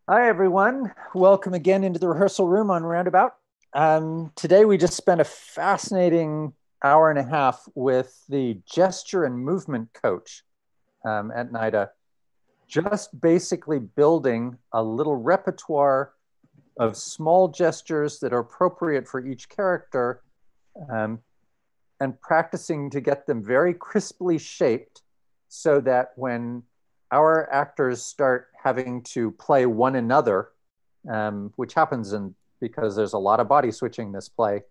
Hi, everyone. Welcome again into the rehearsal room on Roundabout. Today, we just spent a fascinating hour and a half with the gesture and movement coach at NIDA, just basically building a little repertoire of small gestures that are appropriate for each character um, and practicing to get them very crisply shaped so that when our actors start having to play one another, which happens because there's a lot of body switching in this play,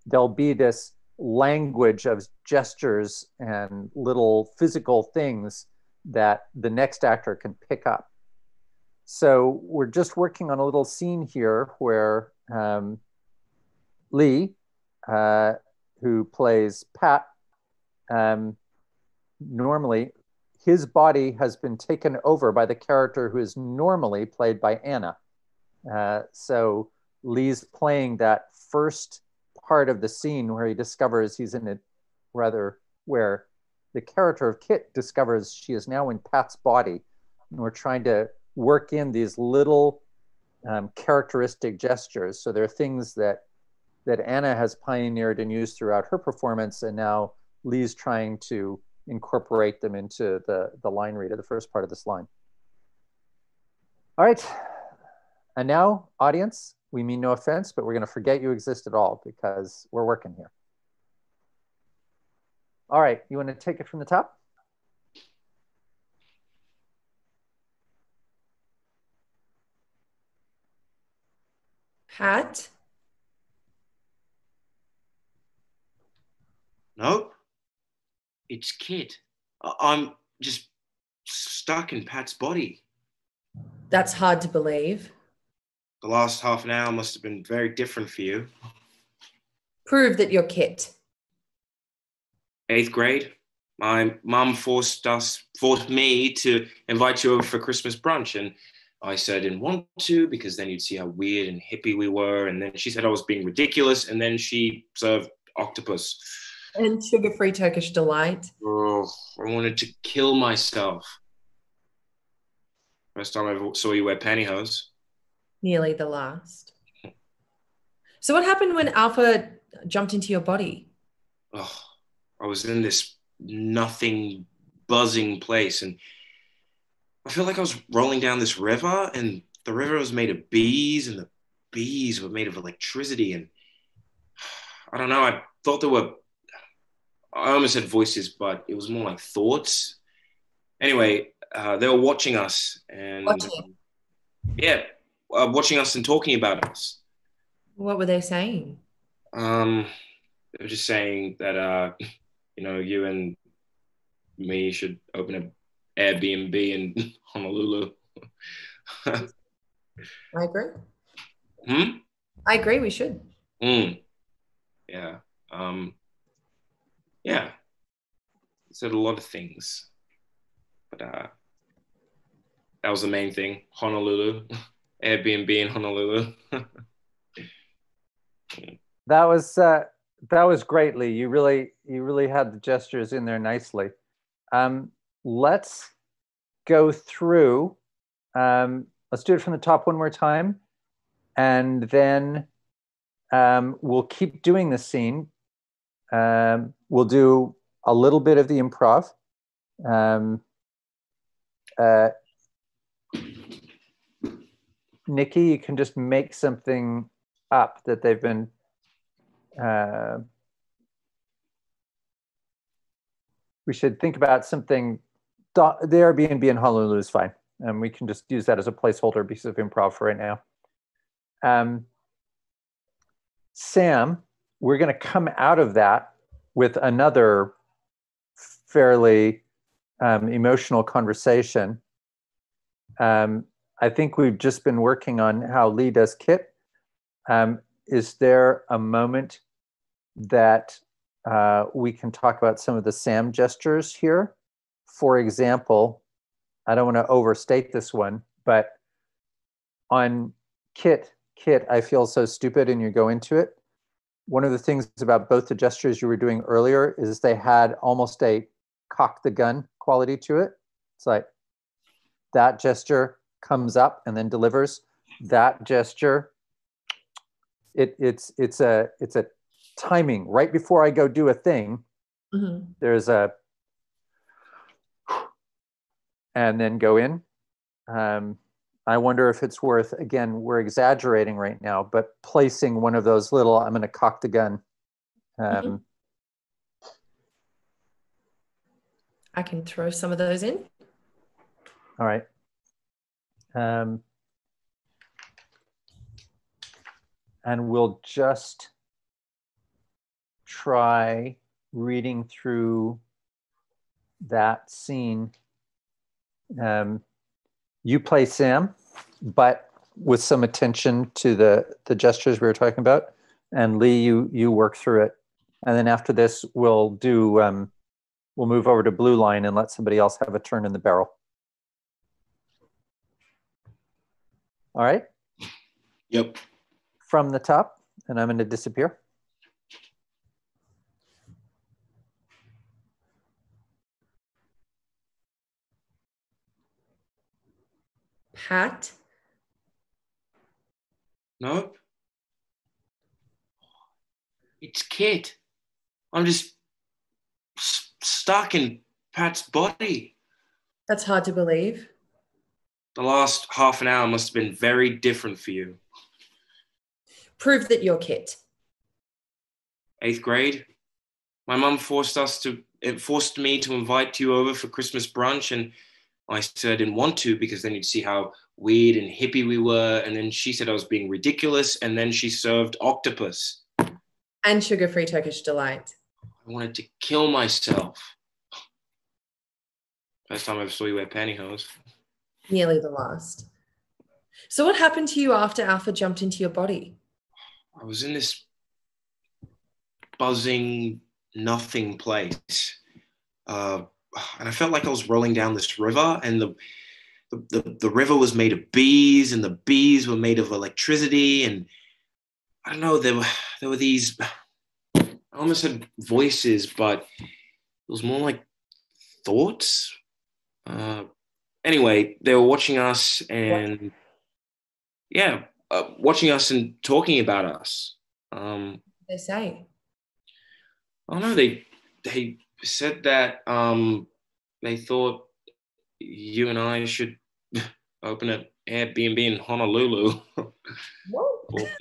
there'll be this language of gestures and little physical things that the next actor can pick up. So we're just working on a little scene here where Lee, uh, who plays Pat, normally his body has been taken over by the character who is normally played by Anna. So Lee's playing that first part of the scene where he discovers he's in it, rather, where the character of Kit discovers she is now in Pat's body. And we're trying to work in these little characteristic gestures. So there are things that Anna has pioneered and used throughout her performance, and now Lee's trying to incorporate them into the line read of the first part of this line. All right. And now, audience, we mean no offense, but we're going to forget you exist at all because we're working here. All right. You want to take it from the top? Pat? Nope, it's Kit. I'm just stuck in Pat's body. That's hard to believe. The last half an hour must have been very different for you. Prove that you're Kit. 8th grade, my mum forced me to invite you over for Christmas brunch, and I said I didn't want to because then you'd see how weird and hippie we were. And then she said I was being ridiculous, and then she served octopus. And sugar-free Turkish delight. Oh, I wanted to kill myself. First time I ever saw you wear pantyhose. Nearly the last. So what happened when Alpha jumped into your body? Oh, I was in this nothing buzzing place, and I felt like I was rolling down this river, and the river was made of bees, and the bees were made of electricity. And I don't know, I thought I almost said voices, but it was more like thoughts. Anyway, they were watching us, and Watching. yeah, watching us and talking about us. What were they saying? Um, they were just saying that, you and me should open an Airbnb in Honolulu. I agree. Hmm? I agree we should. Mm, yeah. Yeah. Said a lot of things, but that was the main thing. Honolulu, Airbnb in Honolulu. That was great, Lee. You really had the gestures in there nicely. Let's go through. Let's do it from the top one more time, and then we'll keep doing the scene. We'll do a little bit of the improv. Uh, Nikki, you can just make something up that they've been. We should think about something. The Airbnb in Honolulu is fine, and we can just use that as a placeholder piece of improv for right now. Sam, we're going to come out of that with another fairly emotional conversation. I think we've just been working on how Lee does Kit. Is there a moment that we can talk about some of the Sam gestures here? For example, I don't want to overstate this one, but on Kit, I feel so stupid, and you go into it. One of the things about both the gestures you were doing earlier is they had almost a cock the gun quality to it. It's like that gesture comes up and then delivers, that gesture, it's a timing. Right before I go do a thing, there's a and then go in. I wonder if it's worth, again, we're exaggerating right now, but placing one of those little, I'm going to cock the gun. I can throw some of those in. All right. And we'll just try reading through that scene. You play Sam, but with some attention to the gestures we were talking about. And Lee, you work through it. And then after this, we'll move over to Blue Line and let somebody else have a turn in the barrel. All right? Yep. From the top, and I'm going to disappear. Pat? Nope. It's Kit. I'm just stuck in Pat's body. That's hard to believe. The last half an hour must have been very different for you. Prove that you're Kit. 8th grade, my mum forced me to invite you over for Christmas brunch, and I said I didn't want to because then you'd see how weird and hippie we were, and then she said I was being ridiculous, and then she served octopus. And sugar-free Turkish delight. I wanted to kill myself. First time I ever saw you wear pantyhose. Nearly the last. So what happened to you after Alpha jumped into your body? I was in this buzzing nothing place. And I felt like I was rolling down this river, and the river was made of bees, and the bees were made of electricity. And I don't know, there were these, I almost had voices, but it was more like thoughts. Anyway, they were watching us and watching us and talking about us. They say? I don't know. They said that they thought you and I should open an Airbnb in Honolulu. Or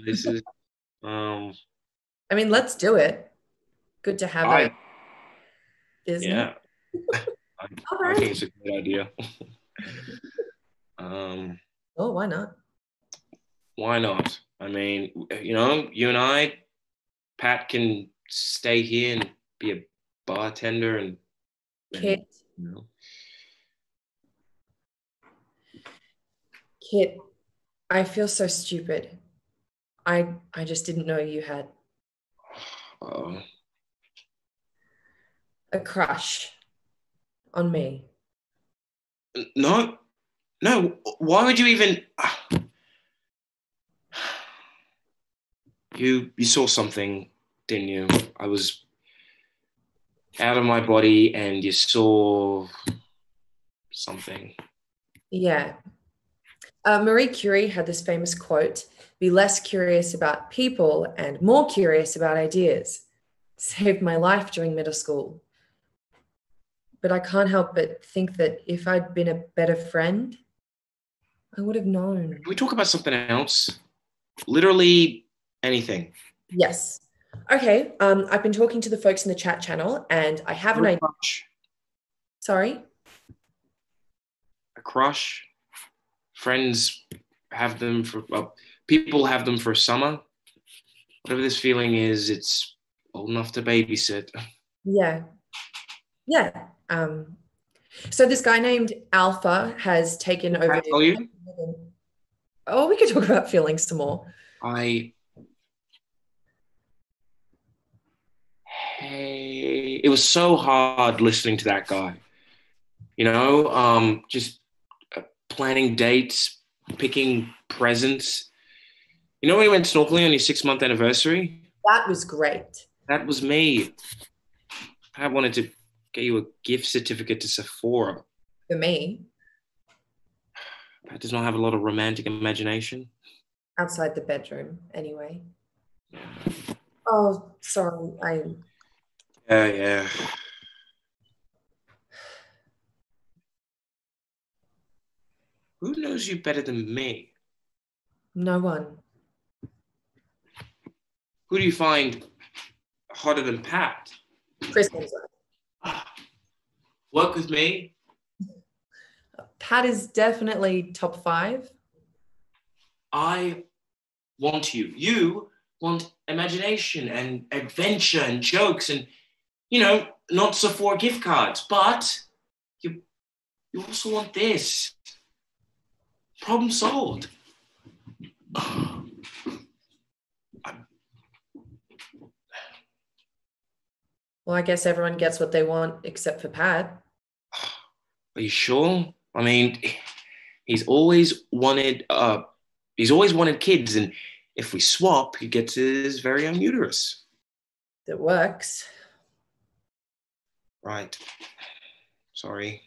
places. I mean, let's do it. Good to have it. Isn't Yeah. it? I think it's a good idea. Oh, why not? Why not? I mean, you and I, Pat can stay here and be a bartender and Kit. Kit, I feel so stupid. I just didn't know you had a crush on me. No. Why would you even? You saw something, didn't you? I was out of my body, and you saw something. Yeah. Marie Curie had this famous quote: "Be less curious about people and more curious about ideas." Saved my life during middle school. But I can't help but think that if I'd been a better friend, I would have known. Can we talk about something else? Literally anything. Yes. Okay. I've been talking to the folks in the chat channel, and I have an idea. Sorry? A crush. Friends have them for, people have them for a summer. Whatever this feeling is, it's old enough to babysit. Yeah. Yeah. So this guy named Alpha has taken over. Can I tell you? Oh, we could talk about feelings some more. It was so hard listening to that guy. Just planning dates, picking presents. When we went snorkeling on your 6-month anniversary? That was great. That was me. I wanted to get you a gift certificate to Sephora. For me? Pat does not have a lot of romantic imagination. Outside the bedroom, anyway. Oh, sorry. Yeah. Who knows you better than me? No one. Who do you find hotter than Pat? Chris Hemsworth. Work with me? Pat is definitely top 5. I want you. You want imagination and adventure and jokes and, not Sephora gift cards, but you also want this. Problem solved. Well, I guess everyone gets what they want except for Pat. Are you sure? I mean, he's always wanted kids, and if we swap, he gets his very own uterus. That works. Right. Sorry.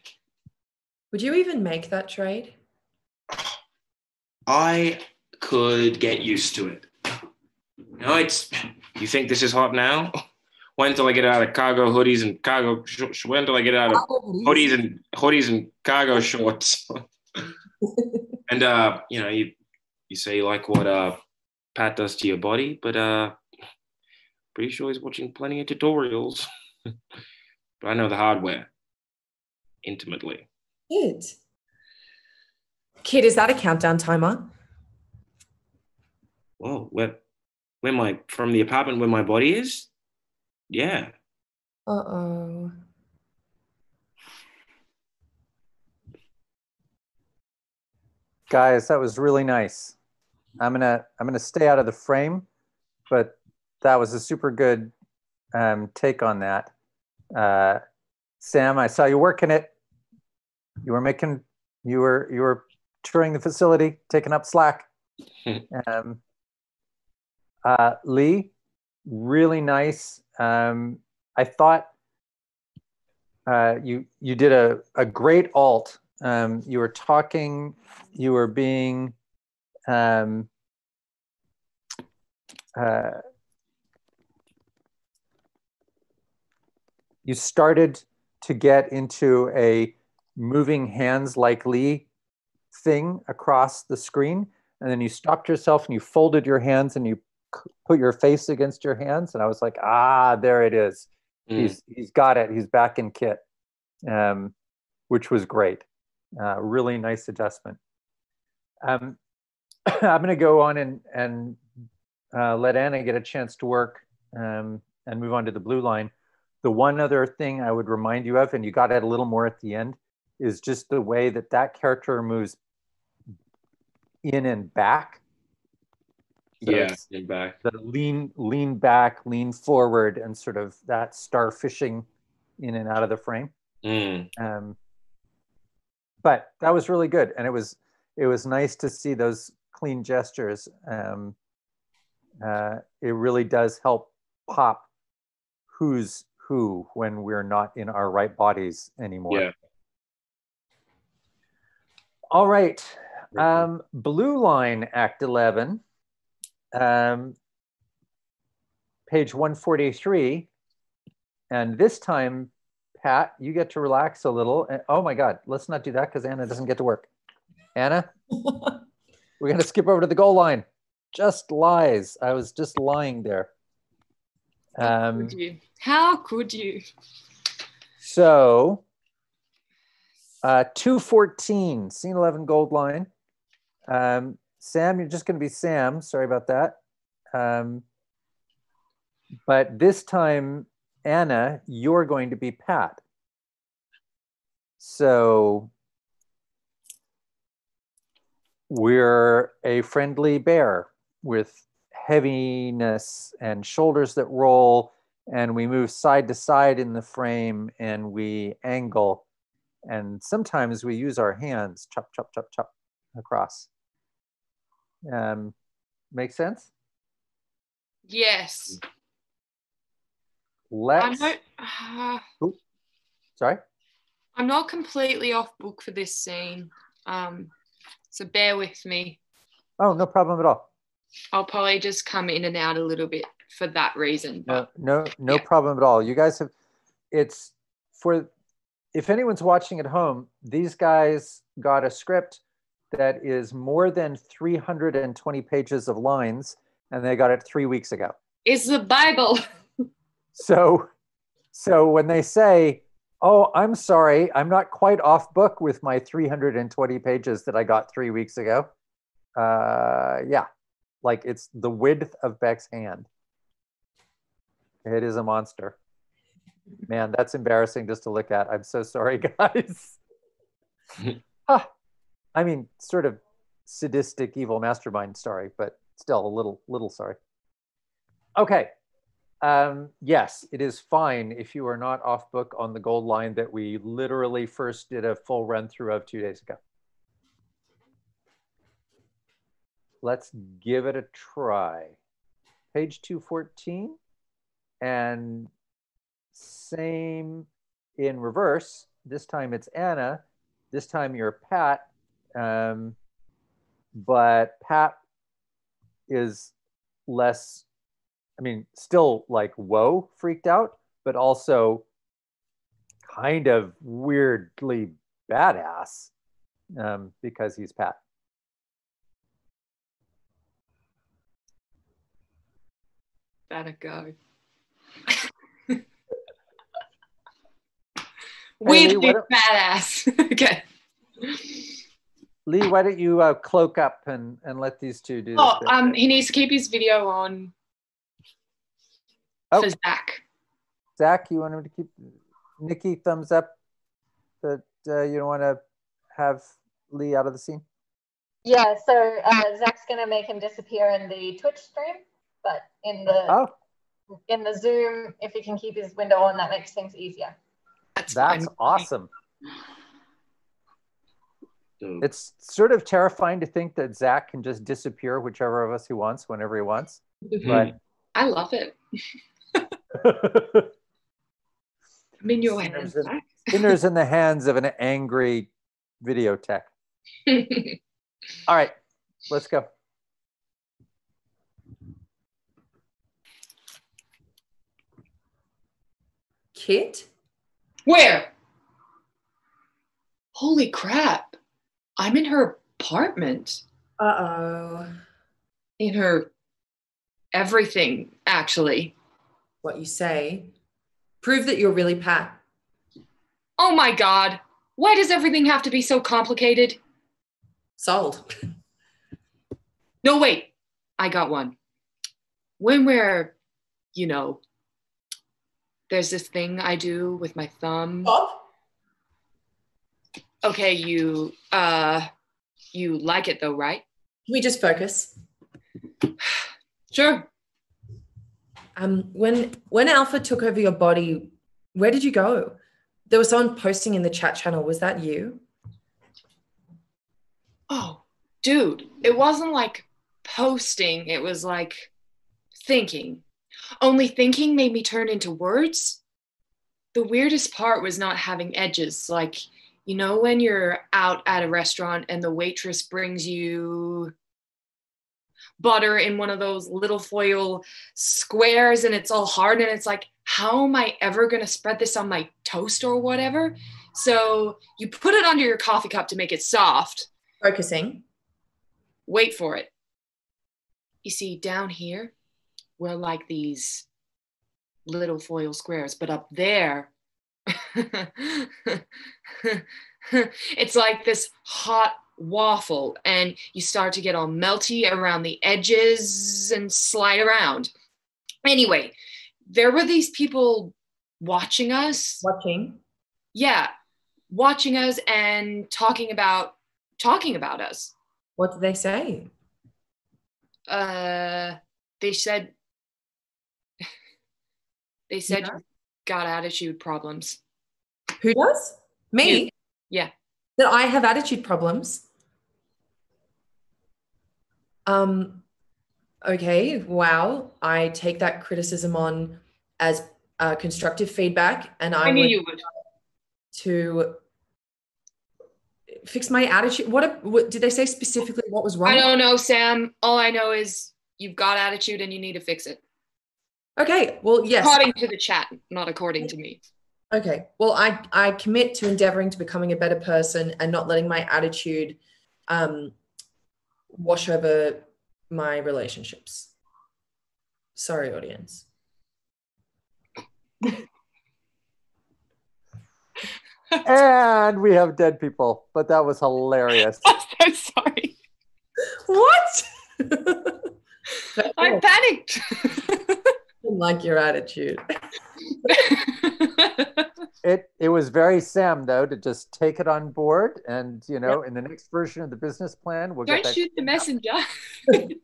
Would you even make that trade? I could get used to it. You think this is hot now? Wait until I get out of cargo hoodies and wait until I get out of hoodies and cargo shorts. And you say you like what Pat does to your body, but pretty sure he's watching plenty of tutorials. But I know the hardware intimately. Kid, is that a countdown timer? Whoa, where from the apartment where my body is? Yeah. Uh-oh. Guys, that was really nice. I'm gonna stay out of the frame, but that was a super good take on that. Sam, I saw you working it. You were touring the facility, taking up slack. Lee, really nice. I thought you did a great alt. You were talking, you were being you started to get into a moving hands like Lee thing across the screen, and then you stopped yourself and you folded your hands and you put your face against your hands, and I was like, there it is. He's got it. He's back in kit, which was great. Really nice adjustment. I'm going to go on and let Anna get a chance to work and move on to the blue line. The one other thing I would remind you of, and you got it a little more at the end, is just the way that character moves in and back. So in back. The lean back, lean forward, and sort of that starfishing in and out of the frame. But that was really good, and it was nice to see those clean gestures. It really does help pop who's who when we're not in our right bodies anymore. Yeah. All right. Blue line, Act 11. Page 143. And this time, Pat, you get to relax a little. Oh my God, let's not do that because Anna doesn't get to work. Anna, we're going to skip over to the goal line. Just lies. I was just lying there. How could you? So, 214, scene 11, gold line. Sam, you're just going to be Sam. Sorry about that. But this time, Anna, you're going to be Pat. So we're a friendly bear with heaviness and shoulders that roll, and we move side to side in the frame, and we angle, and sometimes we use our hands, chop, chop, chop, chop, across. Make sense? Yes. Let's. Sorry? I'm not completely off book for this scene. So bear with me. Oh, no problem at all. I'll probably just come in and out a little bit for that reason. But No yeah. problem at all. You guys have, it's for, if anyone's watching at home, these guys got a script that is more than 320 pages of lines, and they got it 3 weeks ago. It's the Bible. So when they say, oh, I'm sorry, I'm not quite off book with my 320 pages that I got 3 weeks ago. Yeah, like it's the width of Beck's hand. It is a monster. Man, that's embarrassing just to look at. I'm so sorry, guys. I mean, sort of sadistic, evil mastermind story, but still a little sorry. Okay. Yes, it is fine if you are not off book on the gold line that we literally first did a full run through of 2 days ago. Let's give it a try. Page 214, and same in reverse. This time it's Anna. This time you're Pat. But Pat is less, I mean, still like, whoa, freaked out, but also kind of weirdly badass because he's Pat. Better go. Weirdly badass. Okay. Lee, why don't you cloak up and let these two do this bit? He needs to keep his video on for Zach. Zach, you want him to keep? Nikki, thumbs up that you don't want to have Lee out of the scene? Yeah, so Zach's going to make him disappear in the Twitch stream, but in the Zoom, if he can keep his window on, that makes things easier. That's awesome. It's sort of terrifying to think that Zach can just disappear whichever of us he wants, whenever he wants. But I love it. I'm in your hands. Sinners in the hands of an angry video tech. All right, let's go. Kit? Where? Holy crap. I'm in her apartment. Uh-oh. In her everything, actually. What you say. Prove that you're really Pat. Oh my God. Why does everything have to be so complicated? Sold. No, wait. I got one. When we're, you know, there's this thing I do with my thumb. Oh. Okay, you like it though, right? Can we just focus? Sure. When Alpha took over your body, where did you go? There was someone posting in the chat channel. Was that you? Oh, dude, it wasn't like posting. It was like thinking. Only thinking made me turn into words. The weirdest part was not having edges. Like, you know, when you're out at a restaurant and the waitress brings you butter in one of those little foil squares and it's all hard and it's like, how am I ever going to spread this on my toast or whatever? So you put it under your coffee cup to make it soft. Focusing. Wait for it. You see, down here, we're like these little foil squares, but up there, it's like this hot waffle, and you start to get all melty around the edges and slide around. Anyway, there were these people watching us. Watching? Yeah, watching us and talking about us. What did they say? They said you got attitude problems. Who does? Me? You. Yeah. That I have attitude problems? Okay, wow. I take that criticism on as constructive feedback, and I knew would you would. to fix my attitude? What did they say specifically what was wrong? I don't know, Sam. All I know is you've got attitude and you need to fix it. Okay, well, yes. According to the chat, not according to me. Okay, well, I commit to endeavoring to becoming a better person and not letting my attitude wash over my relationships. Sorry, audience. And we have dead people, but that was hilarious. I'm so sorry. What? I panicked. I didn't like your attitude. It was very Sam, though, to just take it on board. And, in the next version of the business plan, we'll Don't get that. shoot the messenger. You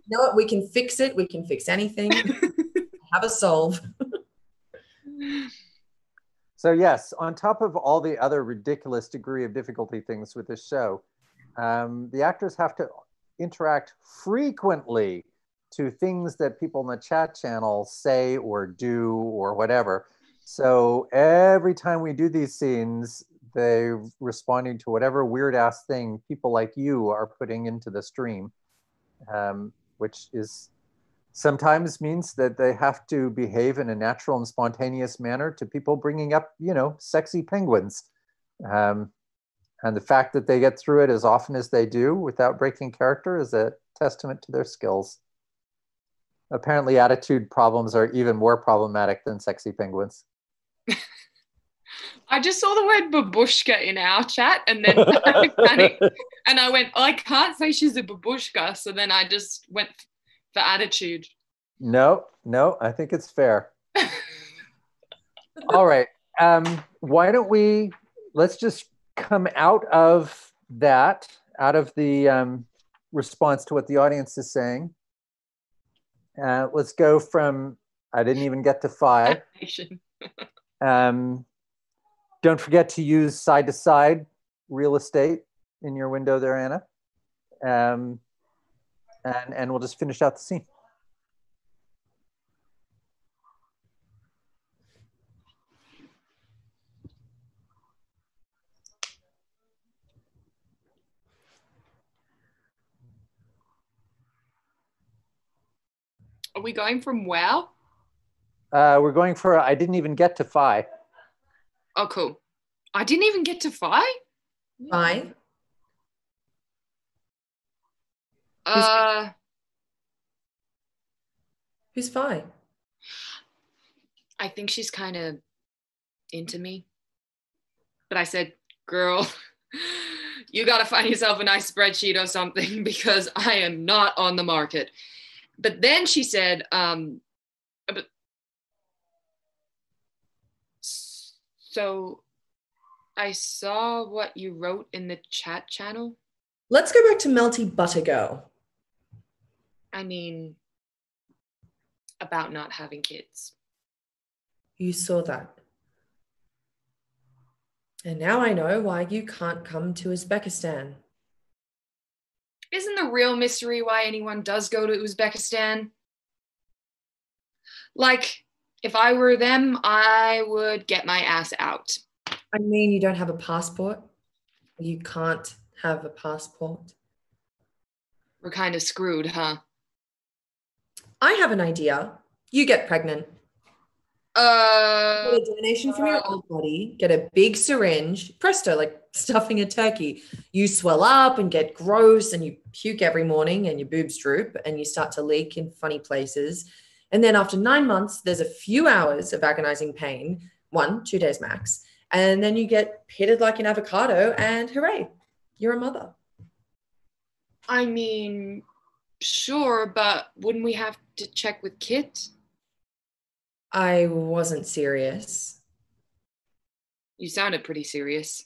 know what? We can fix it. We can fix anything. Have a solve. So, yes, on top of all the other ridiculous degree of difficulty things with this show, the actors have to interact frequently to things that people in the chat channel say or do or whatever. So every time we do these scenes, they're responding to whatever weird ass thing people like you are putting into the stream, which is sometimes means that they have to behave in a natural and spontaneous manner to people bringing up, sexy penguins. And the fact that they get through it as often as they do without breaking character is a testament to their skills. Apparently attitude problems are even more problematic than sexy penguins. I just saw the word babushka in our chat and then I panicked and I went, I can't say she's a babushka. So then I just went for attitude. No, I think it's fair. All right. Why don't let's just come out of the response to what the audience is saying. Let's go from, I didn't even get to 5. Don't forget to use side-to-side real estate in your window there, Anna. And we'll just finish out the scene. Are we going from wow? We're going for, I didn't even get to 5. Oh, cool. I didn't even get to 5? 5? Who's 5? I think she's kind of into me. But I said, girl, you got to find yourself a nice spreadsheet or something because I am not on the market. But then she said, so I saw what you wrote in the chat channel. Let's go back to Melty Butter Girl. I mean, about not having kids. You saw that. And now I know why you can't come to Uzbekistan. Isn't the real mystery why anyone does go to Uzbekistan? Like, if I were them, I would get my ass out. I mean, you don't have a passport. You can't have a passport. We're kind of screwed, huh? I have an idea. You get pregnant. Get a donation from your old body, get a big syringe, presto, like stuffing a turkey. You swell up and get gross and you puke every morning and your boobs droop and you start to leak in funny places. And then after 9 months, there's a few hours of agonizing pain, 1-2 days max. And then you get pitted like an avocado and hooray, you're a mother. I mean, sure, but wouldn't we have to check with Kit? I wasn't serious. You sounded pretty serious.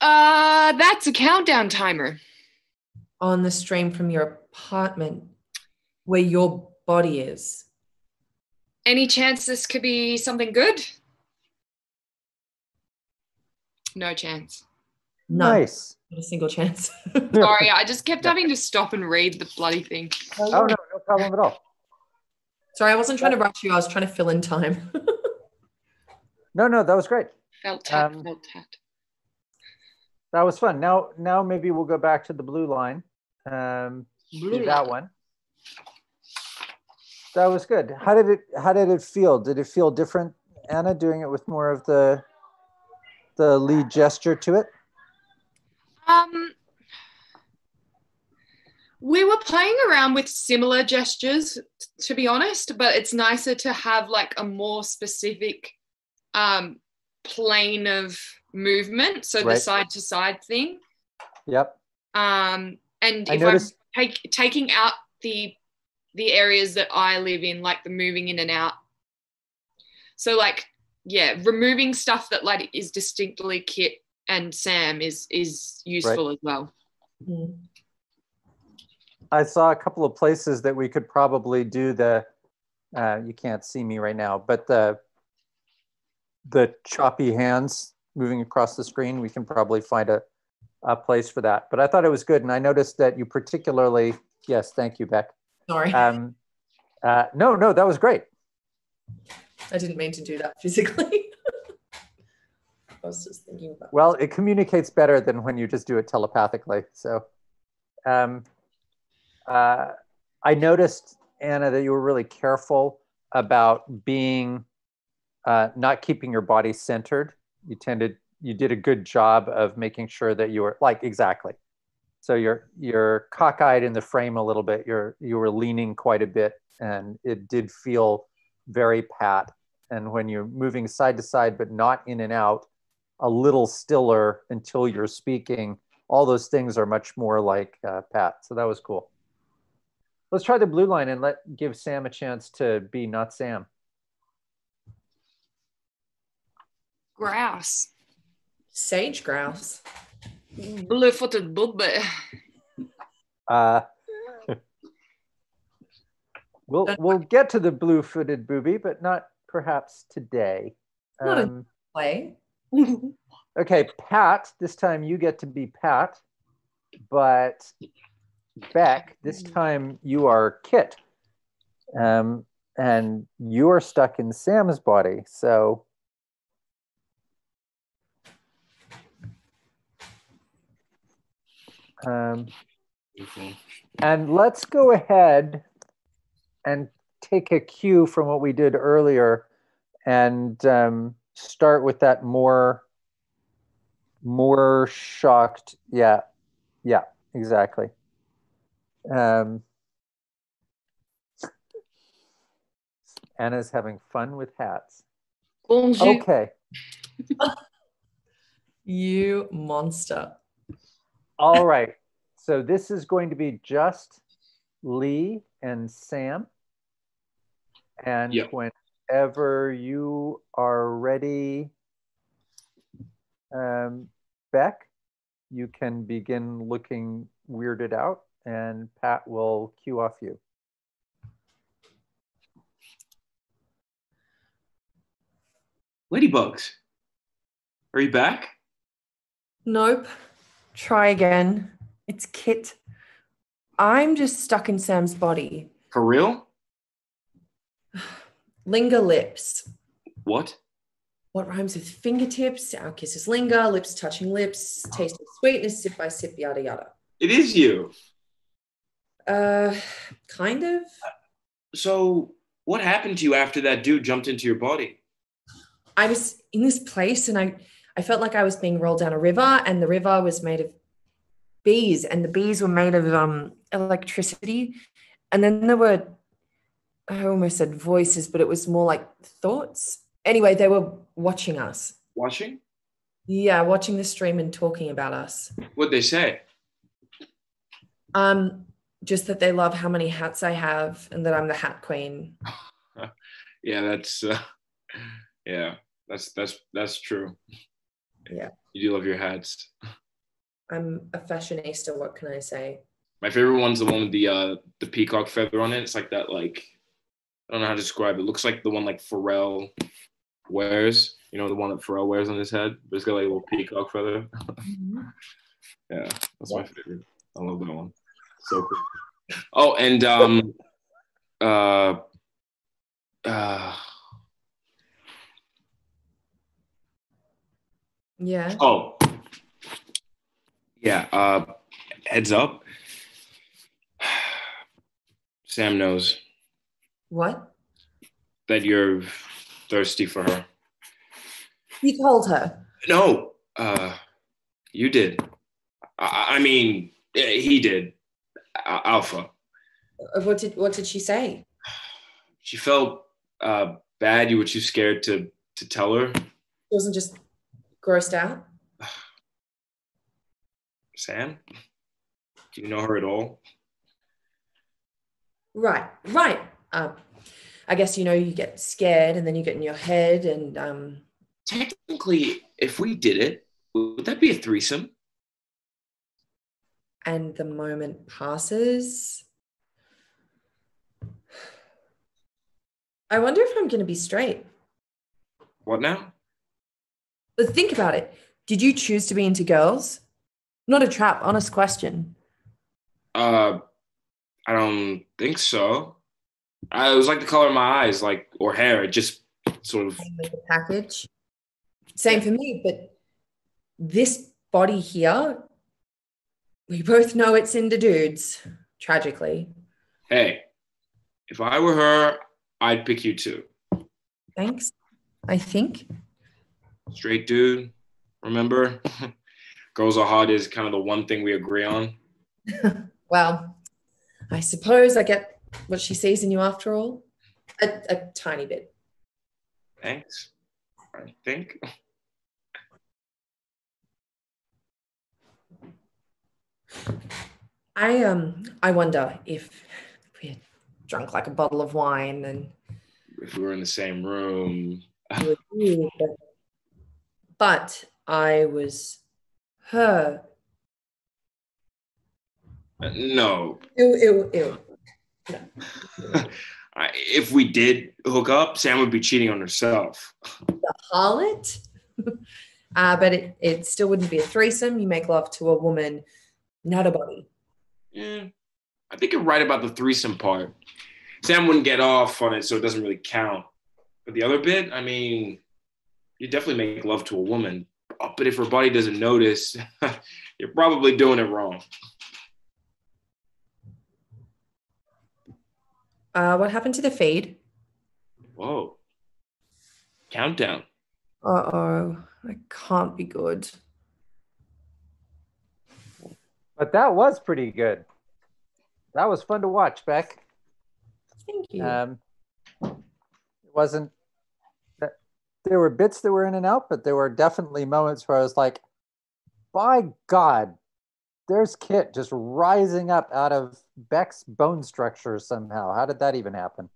That's a countdown timer. On the stream from your apartment where your body is. Any chance this could be something good? No chance. None. Nice. Not a single chance. Sorry, I just kept having to stop and read the bloody thing. Oh, no problem at all. Sorry, I wasn't trying to rush you. I was trying to fill in time. No, that was great. Felt hat. That was fun. Now maybe we'll go back to the blue line. Do that one. That was good. How did it feel? Did it feel different, Anna, doing it with more of the lead gesture to it? We were playing around with similar gestures, to be honest, but it's nicer to have like a more specific plane of movement. So the side to side thing. Yep. And if I'm taking out the areas that I live in, like the moving in and out. So like, yeah, removing stuff that like is distinctly Kit and Sam is useful as well. Mm. I saw a couple of places that we could probably do you can't see me right now, but the choppy hands moving across the screen, we can probably find a place for that. But I thought it was good. And I noticed that you particularly, yes, thank you, Beck. Sorry. No, that was great. I didn't mean to do that physically. I was just thinking about Well, it communicates better than when you just do it telepathically. So I noticed, Anna, that you were really careful about being not keeping your body centered. You did a good job of making sure that you were like, exactly. So you're cockeyed in the frame a little bit. You were leaning quite a bit, and it did feel very pat. And when you're moving side to side, but not in and out, a little stiller until you're speaking, all those things are much more like pat. So that was cool. Let's try the blue line and give Sam a chance to be not Sam. Grouse. Sage grouse. Blue-footed booby. We'll get to the blue-footed booby, but not perhaps today. Not in play. Okay, Pat, this time you get to be Pat, but Beck, this time you are Kit. And you're stuck in Sam's body, so and let's go ahead and take a cue from what we did earlier and start with that more shocked. Yeah, exactly. Anna's having fun with hats. Bonjour. Okay. You monster. All right. So this is going to be just Lee and Sam. And whenever you are ready, Beck, you can begin looking weirded out, and Pat will cue off you. Ladybugs, are you back? Nope. Try again. It's Kit. I'm just stuck in Sam's body. For real? Linger lips. What? What rhymes with fingertips? Our kisses linger, lips touching lips, taste of sweetness, sip by sip, yada yada. It is you. Kind of. So what happened to you after that dude jumped into your body? I was in this place and I felt like I was being rolled down a river, and the river was made of bees, and the bees were made of electricity. And then there were, I almost said voices, but it was more like thoughts. Anyway, they were watching us. Watching? Yeah, watching the stream and talking about us. What'd they say? Just that they love how many hats I have and that I'm the hat queen. Yeah, that's that's true. Yeah. You do love your hats. I'm a fashionista, what can I say? My favorite one's the one with the peacock feather on it. It's like that, like, I don't know how to describe it. It looks like the one like Pharrell wears. You know, the one that Pharrell wears on his head, but it's got like a little peacock feather. Mm-hmm. Yeah, that's my favorite. I love that one. So cool. Oh, and Yeah. Oh, yeah. Heads up. Sam knows What? that you're thirsty for her. You told her. No, you did. I mean, he did. Alpha. What did she say? She felt bad. You were too scared to tell her. She wasn't just grossed out? Sam, do you know her at all? Right. I guess, you get scared and then you get in your head and... Technically, if we did it, would that be a threesome? And the moment passes. I wonder if I'm going to be straight. What now? But think about it. Did you choose to be into girls? Not a trap, honest question. I don't think so. It was like the color of my eyes, or hair. It just sort of... Like the package. Same for me, but this body here, we both know it's into dudes, tragically. Hey, if I were her, I'd pick you too. Thanks, I think. Straight dude, remember? Girls are hot is kind of the one thing we agree on. Well, I suppose I get what she sees in you after all. A tiny bit. Thanks, I think. I wonder if we had drunk like a bottle of wine and If we were in the same room. but I was her. No. Ew. No. If we did hook up, Sam would be cheating on herself. The harlot? But it still wouldn't be a threesome. You make love to a woman, not a body. Yeah, I think you're right about the threesome part. Sam wouldn't get off on it, so it doesn't really count. But the other bit, I mean, you definitely make love to a woman. Oh, but if her body doesn't notice, you're probably doing it wrong. What happened to the feed? Whoa. Countdown. Uh-oh, that can't be good. But that was pretty good. That was fun to watch, Beck. Thank you. It wasn't that there were bits that were in and out, but there were definitely moments where I was like, by God, there's Kit just rising up out of Beck's bone structure somehow. How did that even happen?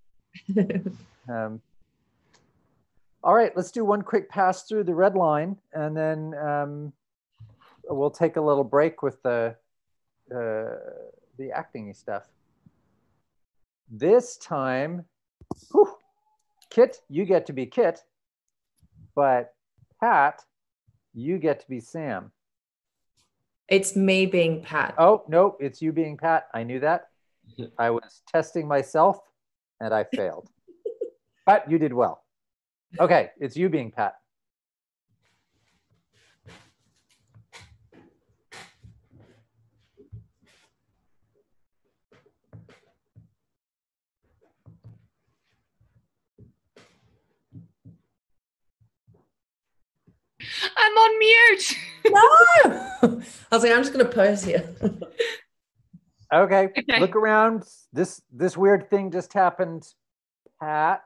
All right, let's do one quick pass through the red line, and then we'll take a little break with the acting stuff. This time, Kit, you get to be Kit, but Pat, you get to be Sam. It's me being Pat. Oh, no, it's you being Pat. I knew that. I was testing myself, and I failed. But you did well. Okay, it's you being Pat. I'm on mute. No! I was like, I'm just going to pose here. Okay, look around. This weird thing just happened. Pat.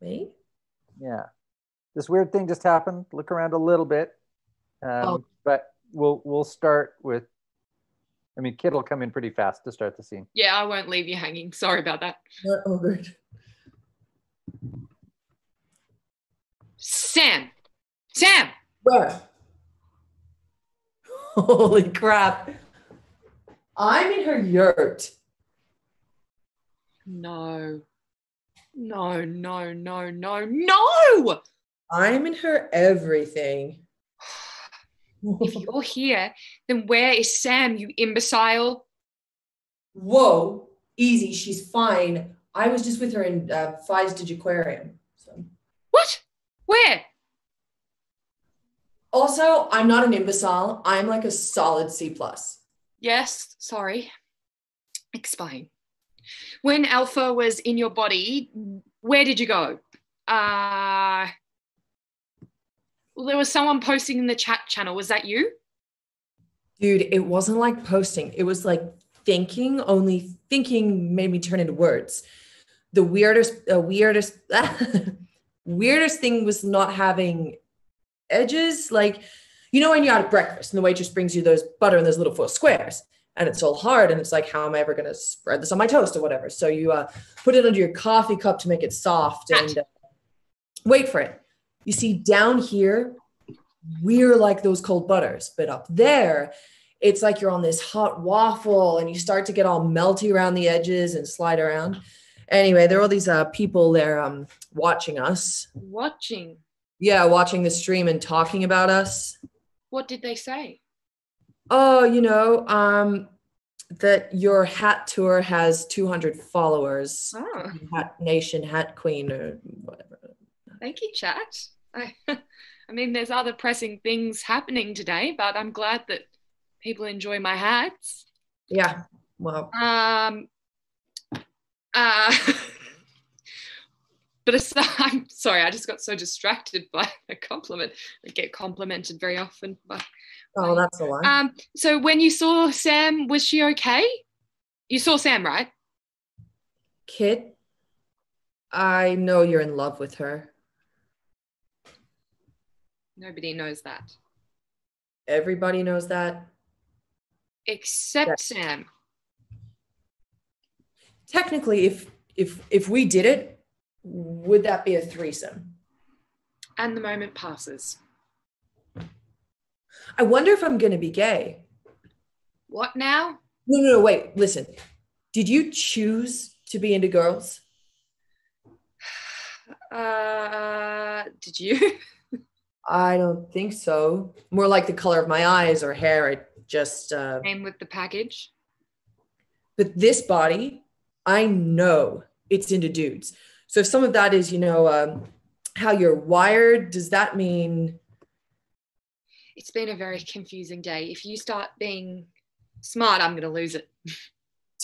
Me? Yeah. This weird thing just happened. Look around a little bit. But we'll start with, I mean, Kit will come in pretty fast to start the scene. Yeah, I won't leave you hanging. Sorry about that. Oh, good. Sam! Where? Holy crap. I'm in her yurt. No. I'm in her everything. If you're here, then where is Sam, you imbecile? Whoa, easy, she's fine. I was just with her in Fi's Aquarium. So. What? Where? Also, I'm not an imbecile. I'm like a solid C+. Yes, sorry. Explain. When Alpha was in your body, where did you go? There was someone posting in the chat channel. Was that you? Dude, it wasn't like posting. It was like thinking, only thinking made me turn into words. The weirdest thing was not having edges. Like, you know, when you're at breakfast and the waitress brings you those butter and those little foil squares and it's all hard and it's like, how am I ever going to spread this on my toast or whatever? So you put it under your coffee cup to make it soft and wait for it. You see, down here, we're like those cold butters, but up there, it's like you're on this hot waffle and you start to get all melty around the edges and slide around. Anyway, there are all these people there watching us. Watching? Yeah, watching the stream and talking about us. What did they say? Oh, you know, that your hat tour has 200 followers. Oh. Hat Nation, Hat Queen, or whatever. Thank you, chat. I mean, there's other pressing things happening today, but I'm glad that people enjoy my hats. Yeah, well. But aside, I'm sorry, I just got so distracted by a compliment. I get complimented very often. Oh, that's a lie. So when you saw Sam, was she okay? You saw Sam, right? Kit, I know you're in love with her. Nobody knows that. Everybody knows that. Except Sam. Technically, if we did it, would that be a threesome? And the moment passes. I wonder if I'm going to be gay. What now? No, wait, listen. Did you choose to be into girls? Did you? I don't think so. More like the color of my eyes or hair. I just... Came with the package. But this body, I know it's into dudes. So if some of that is, you know, how you're wired, does that mean... It's been a very confusing day. If you start being smart, I'm going to lose it.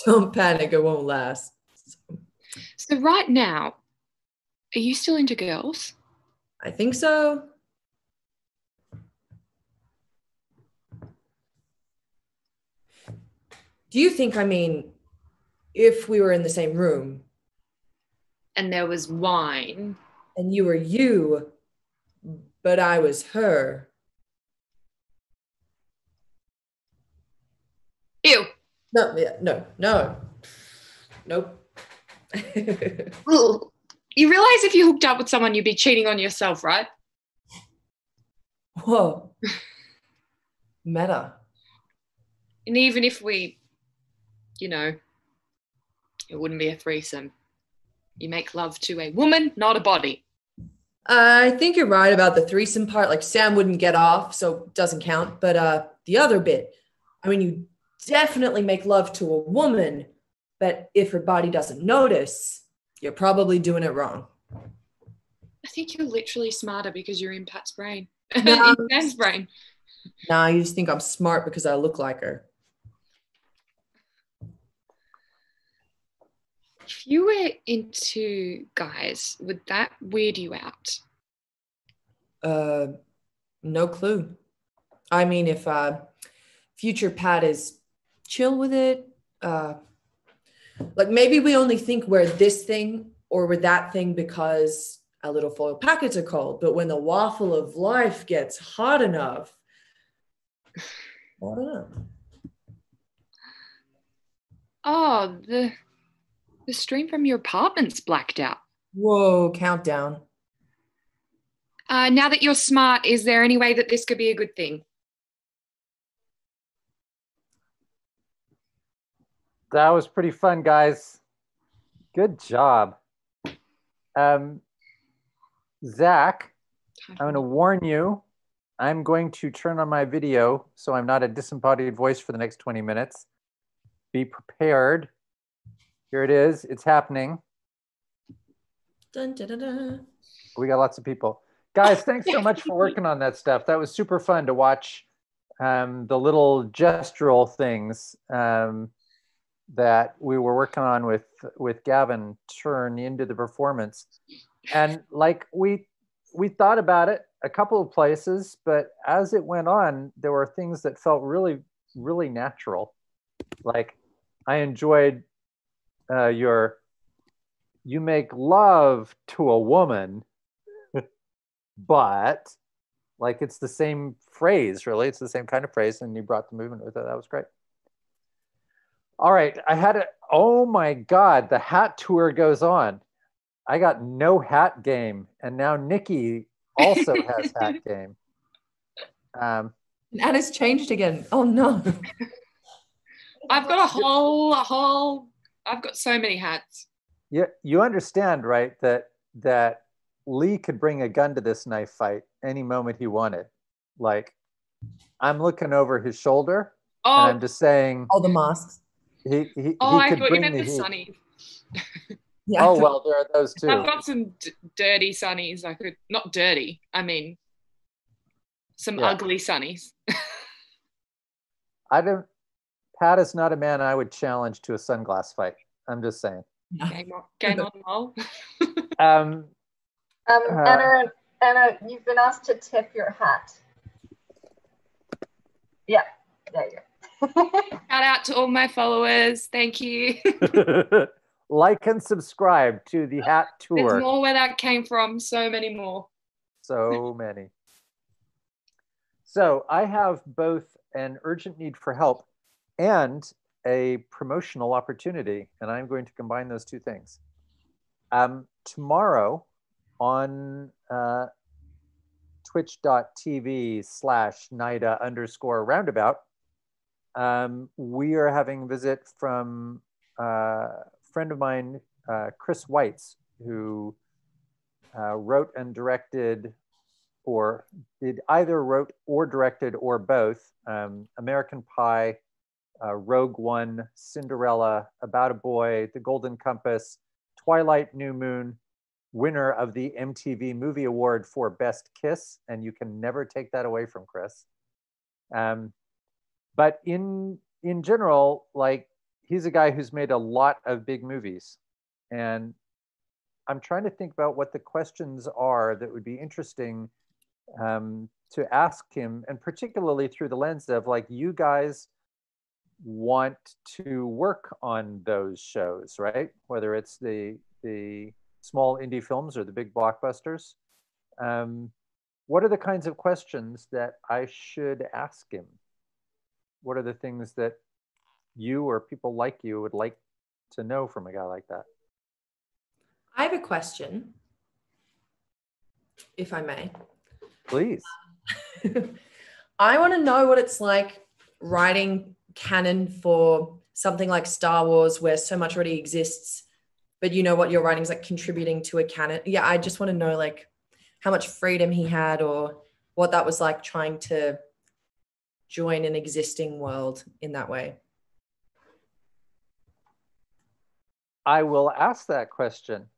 Don't panic, it won't last. So right now, are you still into girls? I think so. Do you think, I mean, if we were in the same room... And there was wine. And you were you, but I was her... Ew. No. Nope. You realize if you hooked up with someone, you'd be cheating on yourself, right? Whoa. Meta. And even if we, you know, it wouldn't be a threesome. You make love to a woman, not a body. I think you're right about the threesome part. Like Sam wouldn't get off, so it doesn't count. But the other bit, I mean, you definitely make love to a woman, but if her body doesn't notice, you're probably doing it wrong. I think you're literally smarter because you're in Pat's brain. No. In Sam's brain. Nah, you just think I'm smart because I look like her. If you were into guys, would that weird you out? No clue. I mean, if future Pat is chill with it, like maybe we only think we're this thing or we're that thing because our little foil packets are cold, but when the waffle of life gets hot enough, I don't know. Oh, the stream from your apartment's blacked out. Whoa, countdown. Now that you're smart, is there any way that this could be a good thing? That was pretty fun, guys. Good job. Zach, I'm going to warn you, I'm going to turn on my video so I'm not a disembodied voice for the next 20 minutes. Be prepared. Here it is. It's happening. Dun, dun, dun, dun. We got lots of people. Guys, thanks so much for working on that stuff. That was super fun to watch the little gestural things that we were working on with Gavin turn into the performance. And like we thought about it a couple of places, but as it went on, there were things that felt really, really natural. Like I enjoyed you make love to a woman, but like it's the same phrase, really. It's the same kind of phrase, and you brought the movement with it. That was great. All right, I had it. Oh my God, the hat tour goes on. I got no hat game, and now Nikki also has hat game. And Anna's changed again. Oh no. I've got a whole. I've got so many hats. Yeah, you understand, right? That Lee could bring a gun to this knife fight any moment he wanted. Like, I'm looking over his shoulder, and I'm just saying. All the masks. He I could thought bring you meant the heat. sunnies. Yeah. Oh well, there are those too. I've got some dirty sunnies. I could not dirty. I mean, some ugly sunnies. I don't. Pat is not a man I would challenge to a sunglass fight. I'm just saying. Game on Mole. Anna, you've been asked to tip your hat. Yeah, there you go. Shout out to all my followers. Thank you. Like and subscribe to the hat tour. There's more where that came from. So many more. So many. So I have both an urgent need for help and a promotional opportunity, and I'm going to combine those two things. Tomorrow on twitch.tv/NIDA_roundabout, we are having a visit from a friend of mine, Chris Weitz, who wrote and directed, or did either wrote or directed or both, American Pie, Rogue One, Cinderella, About a Boy, The Golden Compass, Twilight, New Moon, winner of the MTV Movie Award for Best Kiss, and you can never take that away from Chris. But in general, like, he's a guy who's made a lot of big movies, and I'm trying to think about what the questions are that would be interesting to ask him, and particularly through the lens of, like, you guys want to work on those shows, right? Whether it's the small indie films or the big blockbusters. What are the kinds of questions that I should ask him? What are the things that you or people like you would like to know from a guy like that? I have a question, if I may. Please. I want to know what it's like writing canon for something like Star Wars, where so much already exists, but you know what your writing's like contributing to a canon. Yeah, I just want to know, like, how much freedom he had, or what that was like trying to join an existing world in that way. I will ask that question.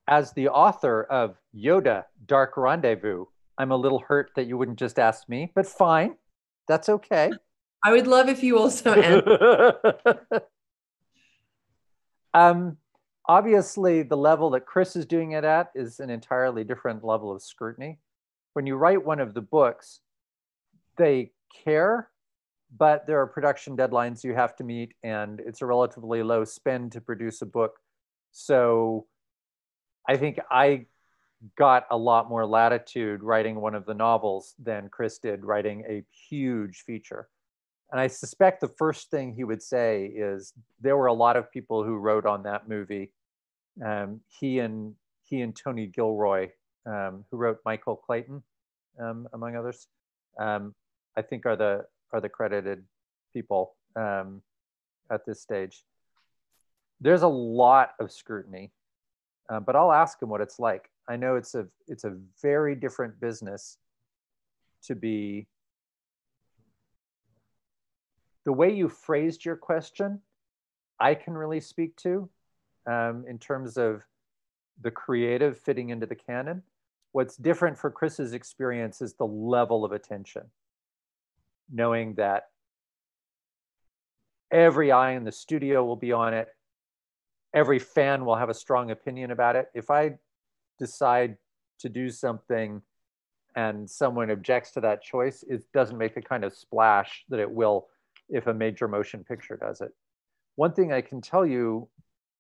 As the author of Yoda, Dark Rendezvous, I'm a little hurt that you wouldn't just ask me, but fine. That's okay. I would love if you also answered. Obviously, the level that Chris is doing it at is an entirely different level of scrutiny. When you write one of the books, they care, but there are production deadlines you have to meet, and it's a relatively low spend to produce a book. So I think I got a lot more latitude writing one of the novels than Chris did writing a huge feature. And I suspect the first thing he would say is there were a lot of people who wrote on that movie. He and Tony Gilroy, who wrote Michael Clayton, among others, I think are the credited people at this stage. There's a lot of scrutiny, but I'll ask him what it's like. I know it's a very different business to be. The way you phrased your question, I can really speak to in terms of the creative fitting into the canon. What's different for Chris's experience is the level of attention, knowing that every eye in the studio will be on it. Every fan will have a strong opinion about it. If I decide to do something and someone objects to that choice, it doesn't make the kind of splash that it will if a major motion picture does it. One thing I can tell you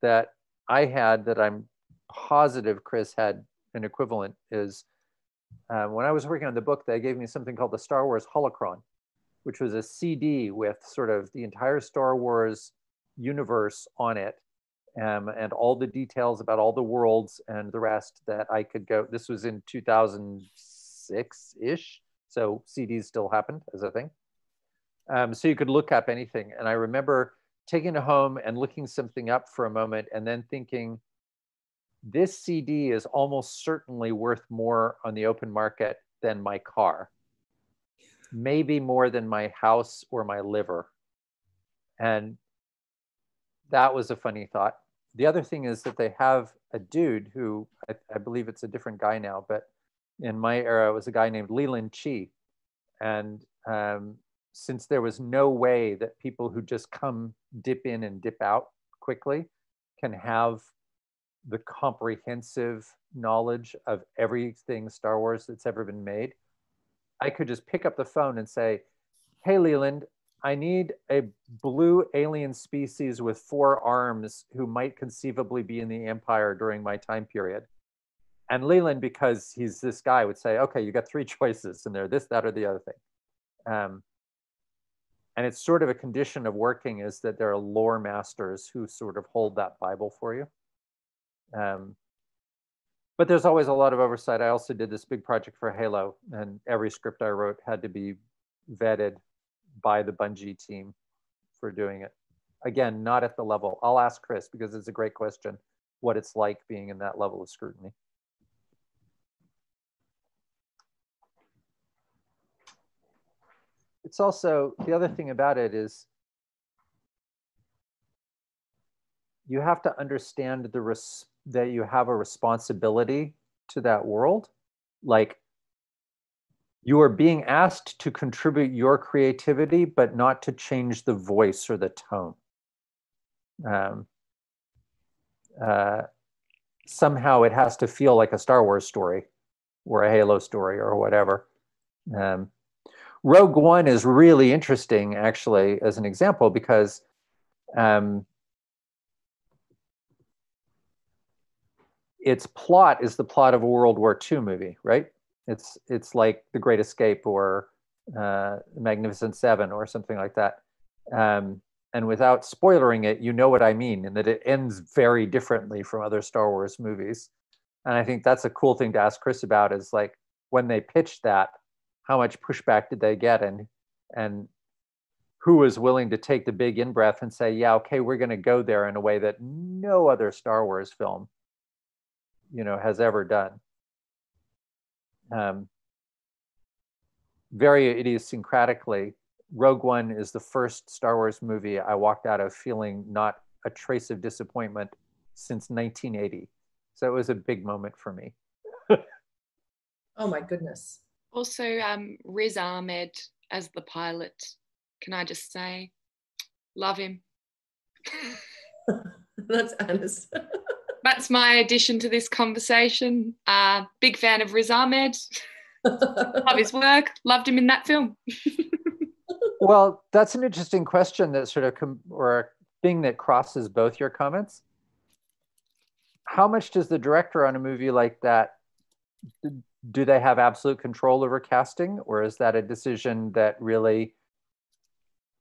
that I had that I'm positive Chris had an equivalent is when I was working on the book, they gave me something called the Star Wars Holocron, which was a CD with sort of the entire Star Wars universe on it, and all the details about all the worlds and the rest that I could go. This was in 2006-ish, so CDs still happened as a thing. So you could look up anything. And I remember taking it home and looking something up for a moment and then thinking, this CD is almost certainly worth more on the open market than my car. Maybe more than my house or my liver. And that was a funny thought. The other thing is that they have a dude who, I believe it's a different guy now, but in my era, it was a guy named Leland Chi. And since there was no way that people who just come dip in and dip out quickly can have the comprehensive knowledge of everything Star Wars that's ever been made, I could just pick up the phone and say, hey, Leland, I need a blue alien species with 4 arms who might conceivably be in the Empire during my time period. And Leland, because he's this guy, would say, okay, you got 3 choices and they're this, that, or the other thing. And it's sort of a condition of working is that there are lore masters who sort of hold that Bible for you. But there's always a lot of oversight. I also did this big project for Halo, and every script I wrote had to be vetted by the Bungie team for doing it. Again, not at the level. I'll ask Chris because it's a great question, what it's like being in that level of scrutiny. It's also, the other thing about it is you have to understand that you have a responsibility to that world. Like, you are being asked to contribute your creativity, but not to change the voice or the tone. Somehow it has to feel like a Star Wars story or a Halo story or whatever. Rogue One is really interesting, actually, as an example, because its plot is the plot of a World War II movie, right? It's like The Great Escape or Magnificent Seven or something like that. And without spoiling it, you know what I mean, in that it ends very differently from other Star Wars movies. And I think that's a cool thing to ask Chris about, is like, when they pitched that, how much pushback did they get, and who was willing to take the big in-breath and say, yeah, okay, we're going to go there in a way that no other Star Wars film, has ever done. Very idiosyncratically, Rogue One is the first Star Wars movie I walked out of feeling not a trace of disappointment since 1980. So it was a big moment for me. Oh my goodness. Also, Riz Ahmed as the pilot. Can I just say, love him. That's Anna's. That's my addition to this conversation. Big fan of Riz Ahmed. Love his work. Loved him in that film. Well, that's an interesting question that sort of, or a thing that crosses both your comments. How much does the director on a movie like that, do they have absolute control over casting, or is that a decision that really,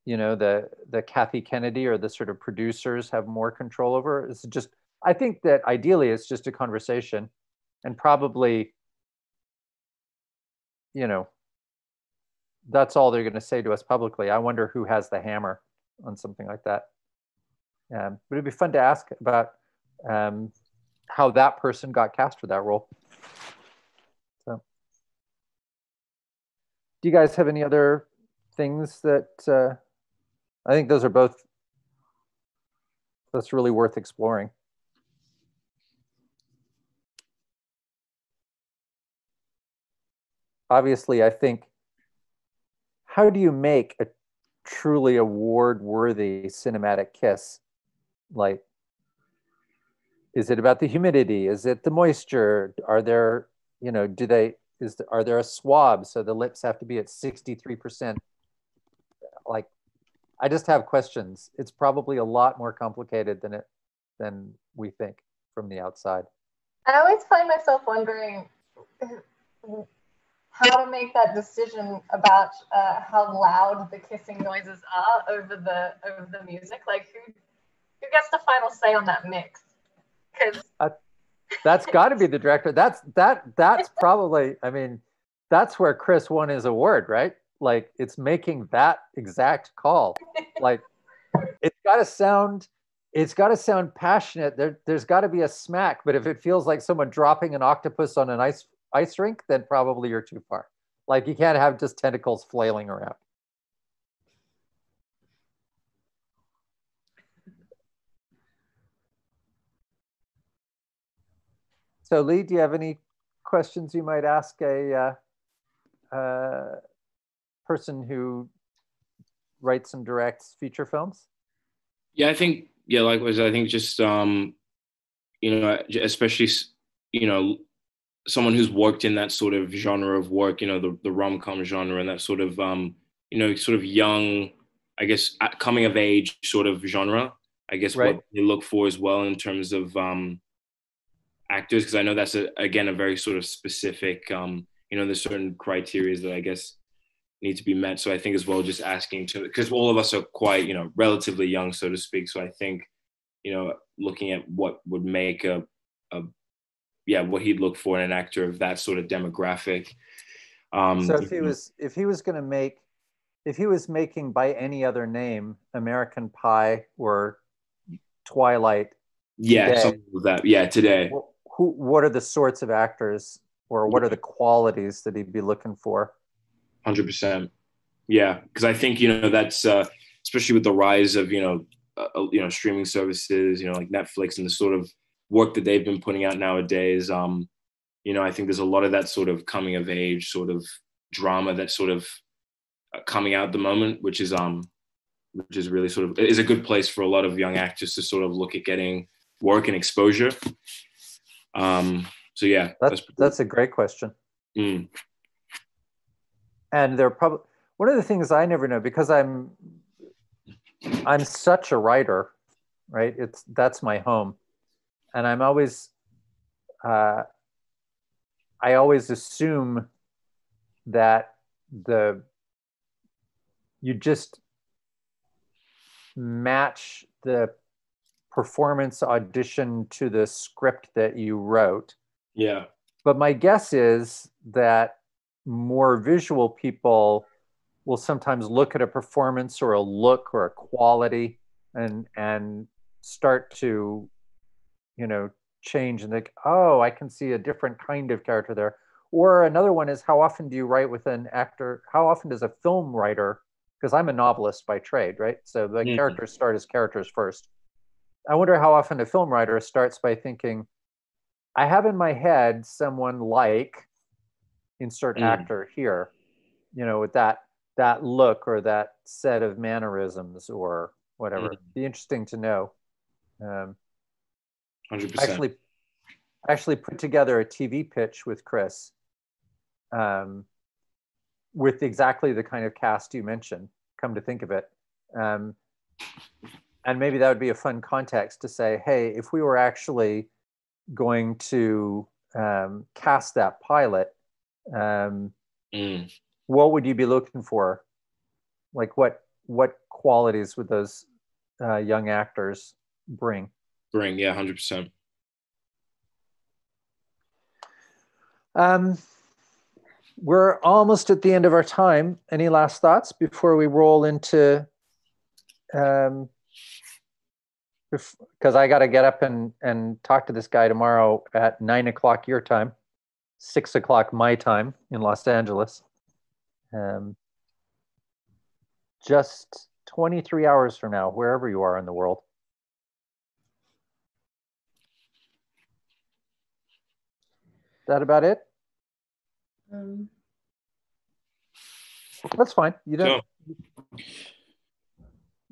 the Kathy Kennedy or the sort of producers have more control over? It's just, I think that ideally it's just a conversation, and probably, that's all they're going to say to us publicly. I wonder who has the hammer on something like that. But it'd be fun to ask about how that person got cast for that role. So, do you guys have any other things that I think those are both, that's really worth exploring. obviously, I think, how do you make a truly award-worthy cinematic kiss? Like, is it about the humidity? Is it the moisture? Are there, are there a swab so the lips have to be at 63%? Like, I just have questions. It's probably a lot more complicated than we think from the outside. I always find myself wondering how to make that decision about how loud the kissing noises are over the music. Like, who gets the final say on that mix? Because that's got to be the director. That's probably. I mean, that's where Chris won his award, right? Like, it's making that exact call. Like, it's got to sound passionate. There's got to be a smack. But if it feels like someone dropping an octopus on an ice rink, then probably you're too far. Like, you can't have just tentacles flailing around. So, Lee, do you have any questions you might ask a person who writes and directs feature films? Yeah, I think, likewise, I think just, especially, someone who's worked in that sort of genre of work, the rom-com genre, and that sort of, sort of young, I guess, coming of age sort of genre, I guess, right. What they look for as well in terms of actors, because I know that's, again, a very sort of specific, there's certain criteria that I guess need to be met. So I think as well, just asking because all of us are quite, relatively young, so to speak. So I think, looking at what would make what he'd look for in an actor of that sort of demographic. So if he was making by any other name, American Pie or Twilight. Yeah, today, something like that. Yeah, today. What are the sorts of actors, or what are the qualities that he'd be looking for? 100%. Yeah, because I think that's especially with the rise of streaming services, like Netflix and the sort of work that they've been putting out nowadays. I think there's a lot of that sort of coming of age sort of drama that's sort of coming out at the moment, which is really sort of is a good place for a lot of young actors to sort of look at getting work and exposure. So yeah, that's a great question. Mm. And they're probably one of the things I never know, because I'm such a writer, right? That's my home, and I'm always I always assume that you just match the performance audition to the script that you wrote. Yeah. But my guess is that more visual people will sometimes look at a performance or a look or a quality and start to, change and think, oh, I can see a different kind of character there. Or another one is, how often do you write with an actor? How often does a film writer, because I'm a novelist by trade, right? So the characters start as characters first. I wonder how often a film writer starts by thinking, I have in my head someone like insert actor here, with that look or that set of mannerisms or whatever. Be interesting to know. 100%. Actually put together a TV pitch with Chris, with exactly the kind of cast you mentioned, come to think of it. And maybe that would be a fun context to say, hey, if we were actually going to cast that pilot, what would you be looking for? Like, what qualities would those young actors bring? Yeah, 100%. We're almost at the end of our time. Any last thoughts before we roll into? Because I got to get up and talk to this guy tomorrow at 9 o'clock your time, 6 o'clock my time in Los Angeles. Just 23 hours from now, wherever you are in the world. Is that about it? That's fine. You don't. Sure.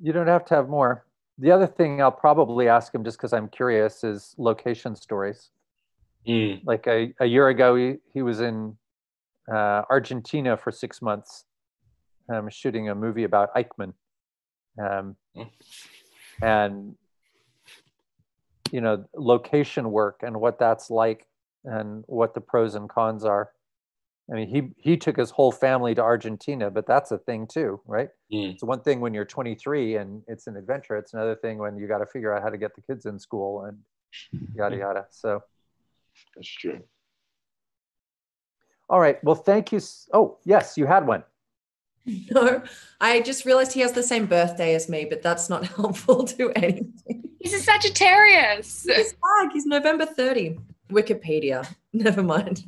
You don't have to have more. The other thing I'll probably ask him, just because I'm curious, is location stories. Like a year ago, he was in Argentina for 6 months, shooting a movie about Eichmann, and location work and what that's like, and what the pros and cons are. I mean, he took his whole family to Argentina, but that's a thing too, right? It's one thing when you're 23 and it's an adventure. It's another thing when you got to figure out how to get the kids in school and yada yada. So that's true. All right. Well, thank you. Oh, yes, you had one. No, I just realized he has the same birthday as me, but that's not helpful to anything. He's a Sagittarius. He's November 30. Wikipedia. Never mind.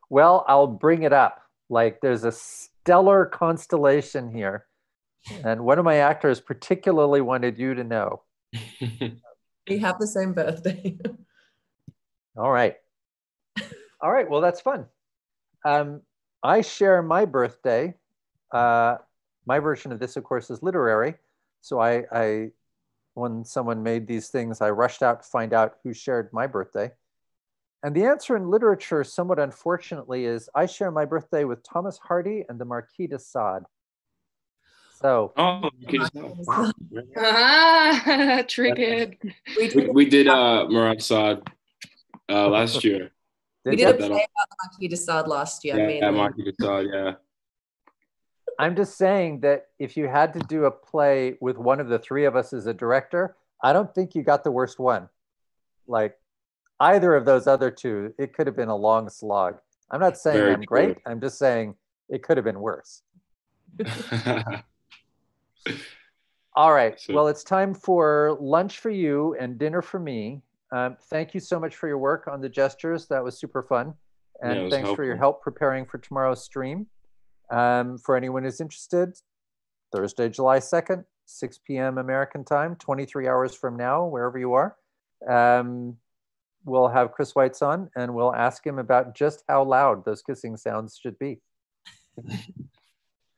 Well, I'll bring it up. Like, there's a stellar constellation here, and one of my actors particularly wanted you to know. We have the same birthday. All right. Well, that's fun. I share my birthday. My version of this, of course, is literary. So I when someone made these things, I rushed out to find out who shared my birthday. And the answer in literature, somewhat unfortunately, is I share my birthday with Thomas Hardy and the Marquis de Sade. So, triggered. We did Murad Saad last year. We did a play about the Marquis de Sade last year. Yeah, Marquis de Sade, yeah. I'm just saying that if you had to do a play with one of the three of us as a director, I don't think you got the worst one. Like, either of those other two, it could have been a long slog. I'm not saying I'm great. I'm just saying it could have been worse. All right. Well, it's time for lunch for you and dinner for me. Thank you so much for your work on the gestures. That was super fun. And thanks for your help preparing for tomorrow's stream. For anyone who's interested, Thursday, July 2nd, 6 p.m. American time, 23 hours from now, wherever you are. We'll have Chris Weitz on, and we'll ask him about just how loud those kissing sounds should be.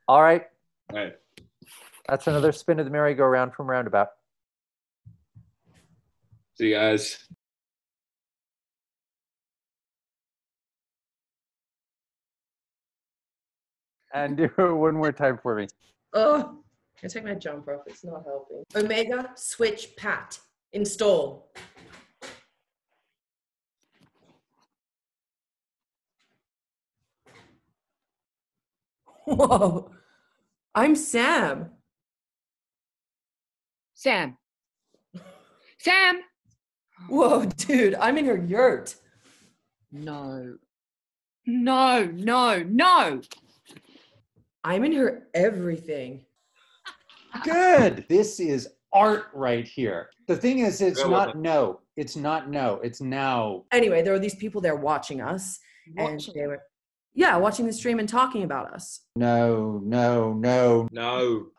All right. All right. That's another spin of the merry-go-round from Roundabout. See you guys. And do it one more time for me. Oh, I take my jumper off. It's not helping. Omega switch pat. Install. Whoa. I'm Sam. Sam. Sam. Whoa, dude, I'm in her yurt. No. No, no, no. I'm in her everything. Good. This is art right here. The thing is, it's not no. It's not no. It's now. Anyway, there were these people there watching us. And they were, watching the stream and talking about us. No.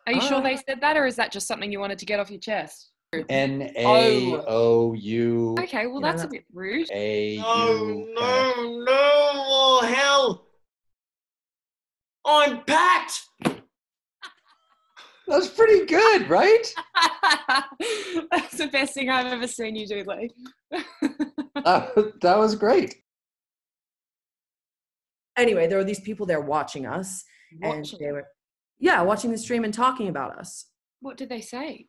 Are you sure they said that, or is that just something you wanted to get off your chest? N-A-O-U. Okay, well, that's a bit rude. A-U. No, oh, hell. I'm packed. That's pretty good, right? That's the best thing I've ever seen you do, Lee. That was great. Anyway, there were these people there watching us. And they were, watching the stream and talking about us. What did they say?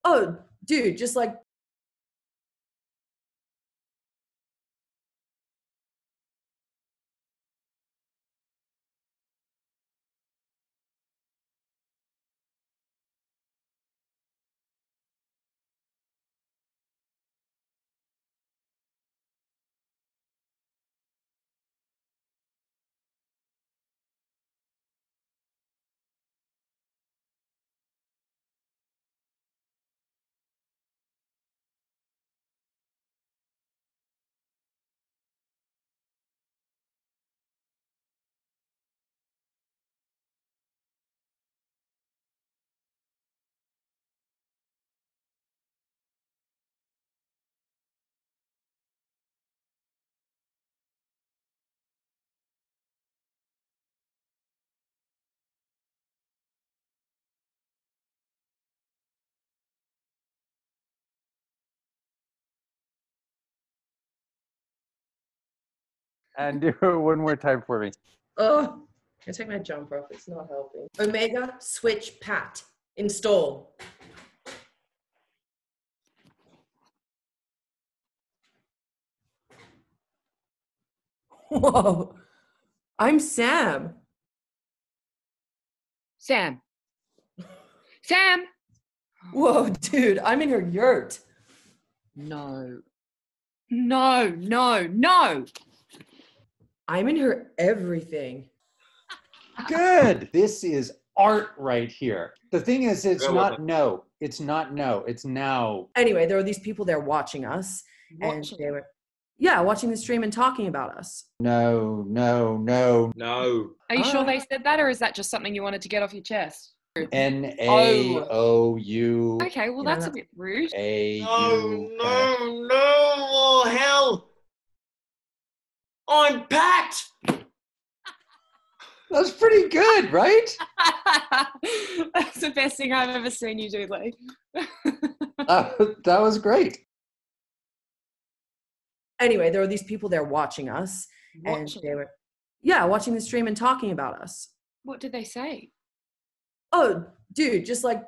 Oh, dude, just like And do it one more time for me. Oh, I take my jumper off. It's not helping. Omega switch pat. Install. Whoa. I'm Sam. Sam. Sam. Whoa, dude, I'm in her yurt. No. No, no, no. I'm in her everything. Good. This is art right here. The thing is, it's Yeah, not no. It's not no. It's now. Anyway, there were these people there watching us. And they were, watching the stream and talking about us. No. No. Are you sure they said that, or is that just something you wanted to get off your chest? NAOU. Okay, well, that's a bit rude. No. Oh, hell. I'm packed. That's pretty good, right? That's the best thing I've ever seen you do, Lee. That was great. Anyway, there were these people there watching us. And they were, watching the stream and talking about us. What did they say? Oh, dude, just like